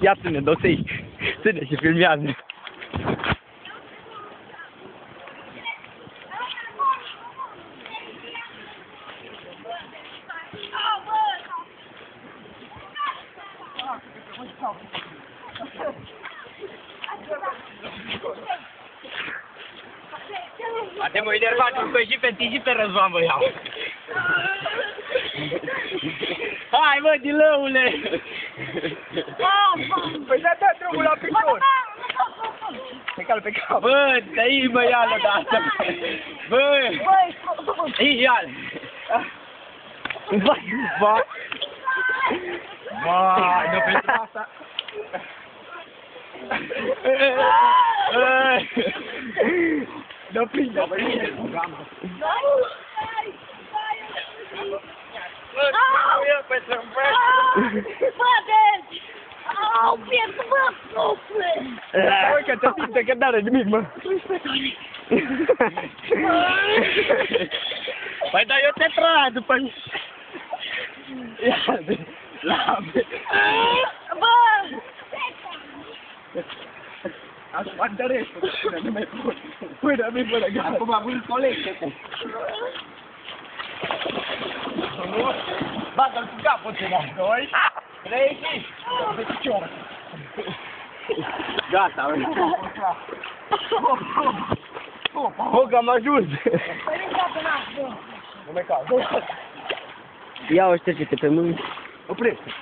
Ia ține, dosei. Ține și filmează. Ate mă enervat, îmi și pe tine și pe Răzvan vă iau. Hai mă, dilăule! Păi da, drumul la picor! Pe cal, pe cap! Bă, dă-i mă, ia-l odată! Bă! Ei, ia-l! Vai, vai! Vai, nu pentru asta! Não prinde, Au, pierdut, bă, suflet! Uite că te simte că n-are nimic, mă! Păi da, eu te trag după... Ia, lame! Bă! Așa, bandărește, nu mai pot! Până-mi până gata! Acum am un colecte! Bagă-l cu capul ținea! 2, 3 și... Pe picior! Gata, mă! O, că am ajuns! Nu mai cald! Ia o șterge-te pe mâini! Oprește!